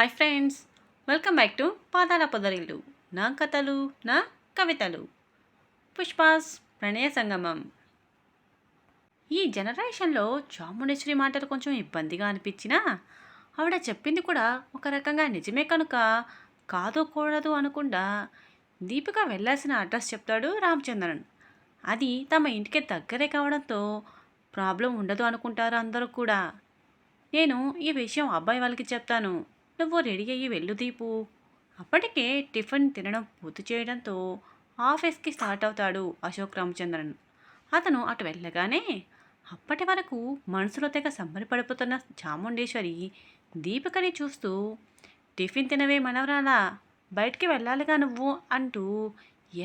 Hi friends, welcome back to పాదాల పొదరిల్లు. నా కథలు, నా కవితలు. పుష్పాస్ ప్రణయ సంగమం. ఈ జనరేషన్లో చాముండేశ్వరి మాటలు కొంచెం ఇబ్బందిగా అనిపించినా ఆవిడ చెప్పింది కూడా ఒక రకంగా నిజమే కనుక కాదు కూడదు అనకుండా దీపిక వెళ్ళాల్సిన అడ్రస్ చెప్తాడు రామచంద్రన్. అది తమ ఇంటికి దగ్గరే కావడంతో ప్రాబ్లం ఉండదు అనుకుంటారు అందరూ కూడా. నేను ఈ విషయం అబ్బాయి వాళ్ళకి చెప్తాను, నువ్వు రెడీ అయ్యి వెళ్ళు దీపు. అప్పటికే టిఫిన్ తినడం పూర్తి చేయడంతో ఆఫీస్కి స్టార్ట్ అవుతాడు అశోక్ రామచంద్రన్. అతను అటు వెళ్ళగానే అప్పటి వరకు మనసులో తెగ సంబరపడిపోతున్న చాముండేశ్వరి దీపికని చూస్తూ, టిఫిన్ తినవే మనవరాలా, బయటికి వెళ్ళాలిగా నువ్వు అంటూ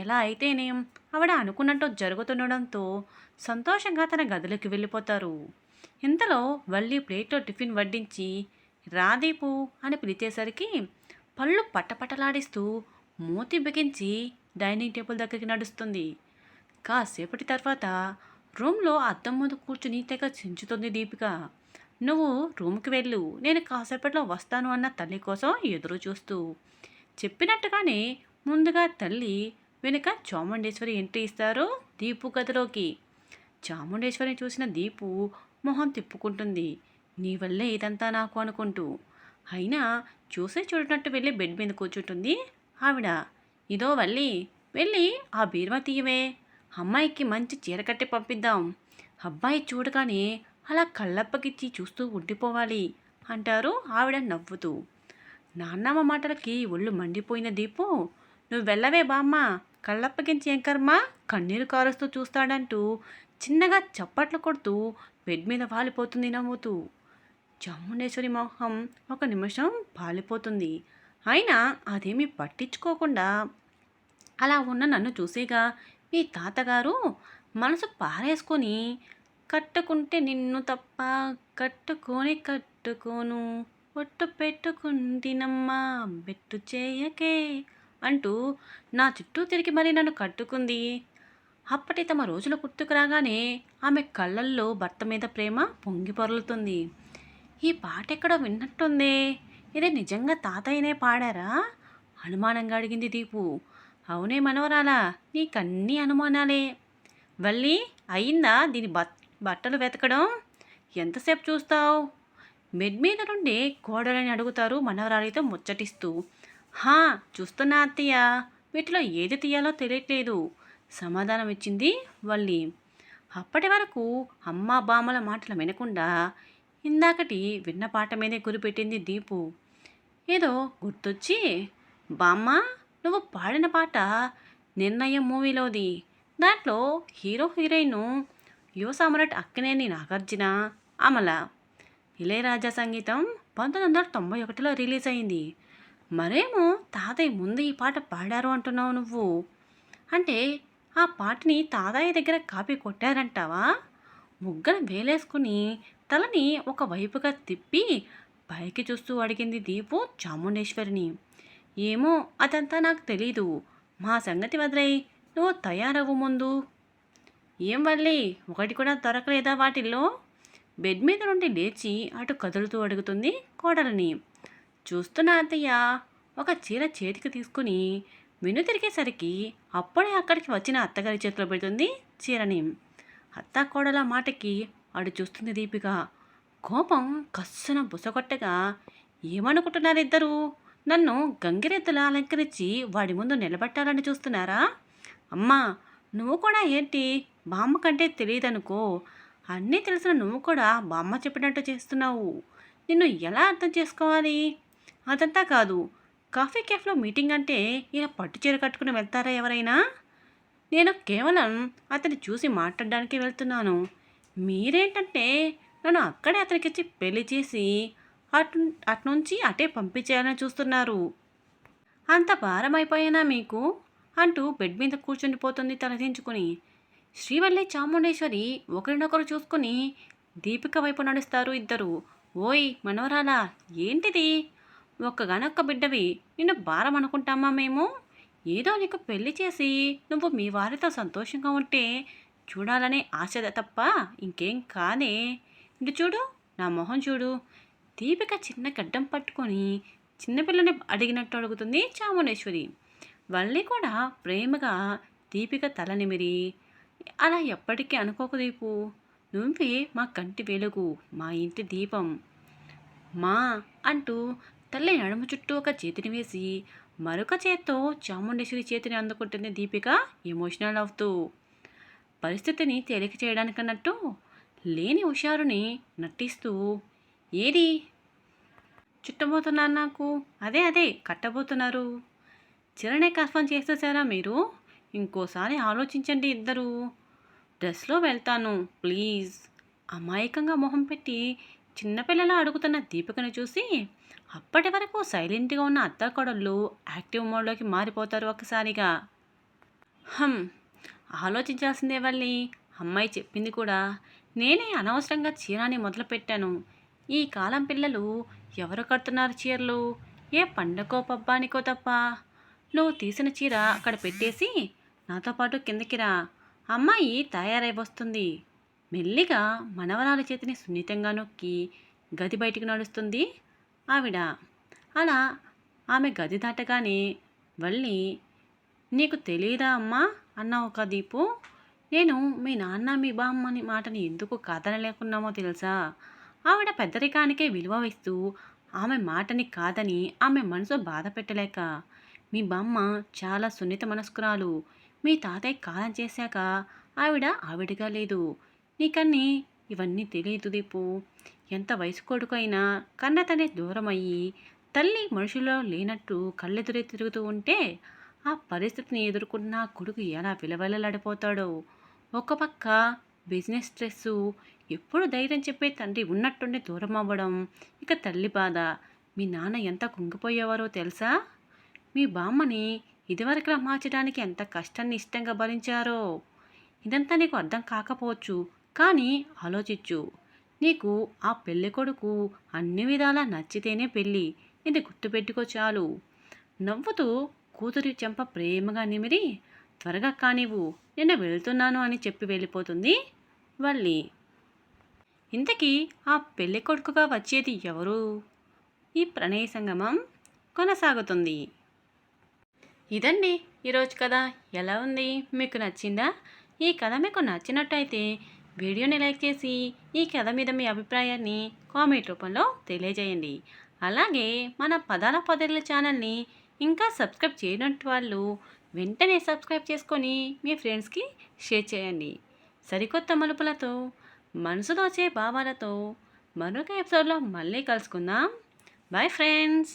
ఎలా అయితేనేం ఆవిడ అనుకున్నట్టు జరుగుతుండడంతో సంతోషంగా తన గదిలోకి వెళ్ళిపోతారు. ఇంతలో వల్లి ప్లేట్లో టిఫిన్ వడ్డించి రాదీపు అని పిలిచేసరికి పళ్ళు పట్టపట్టలాడిస్తూ మూతి బిగించి డైనింగ్ టేబుల్ దగ్గరికి నడుస్తుంది. కాసేపటి తర్వాత రూమ్లో అద్దం ముందు కూర్చుని తెగ చించుతుంది దీపిక. నువ్వు రూమ్కి వెళ్ళు, నేను కాసేపట్లో వస్తాను అన్న తల్లి కోసం ఎదురు చూస్తూ. చెప్పినట్టుగానే ముందుగా తల్లి వెనుక చాముండేశ్వరి ఎంట్రీ ఇస్తారు దీపు గదిలోకి. చాముండేశ్వరిని చూసిన దీపు మొహం తిప్పుకుంటుంది. నీ వల్లే ఇదంతా నాకు అనుకుంటూ. అయినా చూసే చూడనట్టు వెళ్ళి బెడ్ మీద కూర్చుంటుంది ఆవిడ. ఇదో వల్లి, వెళ్ళి ఆ బీరువా తీయవే, అమ్మాయికి మంచి చీర కట్టి పంపిద్దాం. అబ్బాయి చూడగానే అలా కళ్ళప్పగిచ్చి చూస్తూ ఉండిపోవాలి అంటారు ఆవిడ నవ్వుతూ. నాన్నమ్మ మాటలకి ఒళ్ళు మండిపోయిన దీపు, నువ్వు వెళ్ళవే బామ్మ, కళ్ళప్పగించి ఏం కర్మ, కన్నీరు కారుస్తూ చూస్తాడంటూ చిన్నగా చప్పట్లు కొడుతూ బెడ్ మీద వాలిపోతుంది నవ్వుతూ. చాముండేశ్వరి మొహం ఒక నిమిషం పాలిపోతుంది. అయినా అదేమీ పట్టించుకోకుండా అలా ఉన్న నన్ను చూసేగా మీ తాతగారు మనసు పారేసుకొని, కట్టుకుంటే నిన్ను తప్ప కట్టుకోను, ఒట్టు పెట్టుకుంటినమ్మా బెట్టు చేయకే అంటూ నా చుట్టూ తిరిగి మరీ నన్ను కట్టుకుంది. అప్పటి తమ రోజులు గుర్తుకు రాగానే ఆమె కళ్ళల్లో భర్త మీద ప్రేమ పొంగి పొరలుతుంది. ఈ పాట ఎక్కడో విన్నట్టుందే, ఇది నిజంగా తాతయ్యనే పాడారా అనుమానంగా అడిగింది దీపు. అవునే మనవరాలా, నీకన్నీ అనుమానాలే. వల్లి, అయిందా దీని బట్టలు వెతకడం, ఎంతసేపు చూస్తావు? బెడ్ మీద నుండి కోడలని అడుగుతారు మనవరాలితో ముచ్చటిస్తూ. హా, చూస్తున్నా అత్తయ్య, వీటిలో ఏది తీయాలో తెలియట్లేదు సమాధానం ఇచ్చింది వల్లి. అప్పటి వరకు అమ్మ బామ్మల మాటలు వినకుండా ఇందాకటి విన్న పాట మీదే గురిపెట్టింది దీపు. ఏదో గుర్తొచ్చి, బామ్మ, నువ్వు పాడిన పాట నిర్ణయం మూవీలోది. దాంట్లో హీరో హీరోయిన్ యువ సామ్రాట్ అక్కినేని నాగార్జున, అమల. ఇళయరాజా సంగీతం 1991లో రిలీజ్ అయింది. మరేమో తాతయ్య ముందు ఈ పాట పాడారు అంటున్నావు నువ్వు. అంటే ఆ పాటని తాతయ్య దగ్గర కాపీ కొట్టారంటావా? ముగ్గన వేలేసుకుని తలని ఒకవైపుగా తిప్పి పైకి చూస్తూ అడిగింది దీపు చాముండేశ్వరిని. ఏమో, అదంతా నాకు తెలీదు. మా సంగతి వదిలేయ్, నువ్వు తయారవ్వు ముందు. ఏం వల్లి, ఒకటి కూడా దొరకలేదా వాటిల్లో? బెడ్ మీద నుండి లేచి అటు కదులుతూ అడుగుతుంది కోడలని. చూస్తున్నా అత్తయ్య. ఒక చీర చేతికి తీసుకుని వెను తిరిగేసరికి అప్పుడే అక్కడికి వచ్చిన అత్తగారి చేతిలో పెడుతుంది చీరని. అత్త కోడల మాటకి అడు చూస్తుంది దీపిక. కోపం కస్సున బుసగొట్టగా, ఏమనుకుంటున్నారు ఇద్దరు? నన్ను గంగిరెద్దులా అలంకరించి వాడి ముందు నిలబెట్టాలని చూస్తున్నారా? అమ్మా, నువ్వు కూడా ఏంటి, బామ్మ కంటే తెలియదనుకో. అన్నీ తెలిసిన నువ్వు కూడా బామ్మ చెప్పినట్టు చేస్తున్నావు. నిన్ను ఎలా అర్థం చేసుకోవాలి? అదంతా కాదు, కాఫీ కేఫ్లో మీటింగ్ అంటే ఇలా పట్టు చీర కట్టుకుని వెళ్తారా ఎవరైనా? నేను కేవలం అతన్ని చూసి మాట్లాడడానికి వెళ్తున్నాను. మీరేంటంటే నన్ను అక్కడే అతనికిచ్చి పెళ్లి చేసి అట్నుంచి అటే పంపించేయాలని చూస్తున్నారు. అంత భారం అయిపోయానా మీకు అంటూ బెడ్ మీద కూర్చుండిపోతుంది తలదించుకుని. శ్రీవల్లి చాముండేశ్వరి ఒకరినొకరు చూసుకుని దీపిక వైపు నడుస్తారు ఇద్దరు. ఓయ్ మనవరాలా, ఏంటిది? ఒక్కగానొక్క బిడ్డవి, నిన్ను భారం అనుకుంటామా మేము? ఏదో నీకు పెళ్లి చేసి నువ్వు మీ వారితో సంతోషంగా ఉంటే చూడాలనే ఆశ తప్ప ఇంకేం కాదే. ఇటు చూడు, నా మొహం చూడు. దీపిక చిన్న గడ్డం పట్టుకొని చిన్నపిల్లని అడిగినట్టు అడుగుతుంది చాముండేశ్వరి. వల్లి కూడా ప్రేమగా దీపిక తల నిమిరి, అలా ఎప్పటికీ అనుకోకు దీపు, నువ్వే మా కంటి వెలుగు, మా ఇంటి దీపం మా అంటూ తల్లి నడుము చుట్టూ ఒక చేతిని వేసి మరొక చేత్తో చాముండేశ్వరి చేతిని అందుకుంటుంది దీపిక ఎమోషనల్ అవుతూ. పరిస్థితిని తేలిక చేయడానికన్నట్టు లేని హుషారుని నటిస్తూ, ఏది చుట్టబోతున్నారు నాకు, అదే అదే కట్టబోతున్నారు, చీరనే కన్ఫర్మ్ చేసేసారా మీరు, ఇంకోసారి ఆలోచించండి ఇద్దరు, డ్రెస్లో వెళ్తాను ప్లీజ్. అమాయకంగా మొహం పెట్టి చిన్నపిల్లలా అడుగుతున్న దీపికను చూసి అప్పటి వరకు సైలెంట్గా ఉన్న అత్తాకోడళ్ళు యాక్టివ్ మోడ్లోకి మారిపోతారు ఒక్కసారిగా. హమ్, ఆలోచించాల్సిందే వల్లి, అమ్మాయి చెప్పింది కూడా. నేనే అనవసరంగా చీరాని మొదలుపెట్టాను. ఈ కాలం పిల్లలు ఎవరు కడుతున్నారు చీరలు, ఏ పండగో పబ్బానికో తప్ప. నువ్వు తీసిన చీర అక్కడ పెట్టేసి నాతో పాటు కిందకి రా, అమ్మాయి తయారై వస్తుంది. మెల్లిగా మనవరాలి చేతిని సున్నితంగా నొక్కి గది బయటికి నడుస్తుంది ఆవిడ. అలా ఆమె గది దాటగానే వల్లి, నీకు తెలియదా అమ్మా అన్నావు ఒక దీపు, నేను మీ నాన్న మీ బామ్మని మాటని ఎందుకు కాదనలేకున్నామో తెలుసా. ఆవిడ పెద్దరికానికే విలువ ఇస్తూ ఆమె మాటని కాదని ఆమె మనసు బాధ పెట్టలేక, మీ బామ్మ చాలా సున్నిత మనస్కురాలు, మీ తాతయ్య కాలం చేశాక ఆవిడగా లేదు, నీకన్నీ ఇవన్నీ తెలియదు దీపు. ఎంత వయసు కొడుకు అయినా కన్న తనే దూరం అయ్యి తల్లి మనుషుల్లో లేనట్టు కళ్ళెదురే తిరుగుతూ ఉంటే ఆ పరిస్థితిని ఎదుర్కొన్న కొడుకు ఎలా విలవెలలాడిపోతాడో. ఒక పక్క బిజినెస్ స్ట్రెస్సు, ఎప్పుడు ధైర్యం చెప్పే తండ్రి ఉన్నట్టుండి దూరం అవ్వడం, ఇక తల్లి బాధ. మీ నాన్న ఎంత కుంగిపోయేవారో తెలుసా. మీ బామ్మని ఇదివరకులా మార్చడానికి ఎంత కష్టాన్ని ఇష్టంగా భరించారో. ఇదంతా నీకు అర్థం కాకపోవచ్చు, కానీ ఆలోచించు. నీకు ఆ పెళ్ళి కొడుకు అన్ని విధాలా నచ్చితేనే పెళ్ళి, ఇది గుర్తుపెట్టుకో చాలు. నవ్వుతూ కూతురి చెంప ప్రేమగా నిమిరి, త్వరగా కానివ్వు, నేను వెళ్తున్నాను అని చెప్పి వెళ్ళిపోతుంది వల్లి. ఇంతకీ ఆ పెళ్ళి కొడుకుగా వచ్చేది ఎవరు? ఈ ప్రణయ సంగమం కొనసాగుతుంది. ఇదండి ఈరోజు కథ. ఎలా ఉంది, మీకు నచ్చిందా? ఈ కథ మీకు నచ్చినట్టయితే వీడియోని లైక్ చేసి ఈ కథ మీద మీ అభిప్రాయాన్ని కామెంట్ రూపంలో తెలియజేయండి. అలాగే మన పదాల పదాల ఛానల్ని ఇంకా సబ్స్క్రైబ్ చేయనట్టు వాళ్ళు వెంటనే సబ్స్క్రైబ్ చేసుకొని మీ ఫ్రెండ్స్కి షేర్ చేయండి. సరికొత్త మలుపులతో, మనసు దోచే భావాలతో మరొక ఎపిసోడ్లో మళ్ళీ కలుసుకుందాం. Bye friends.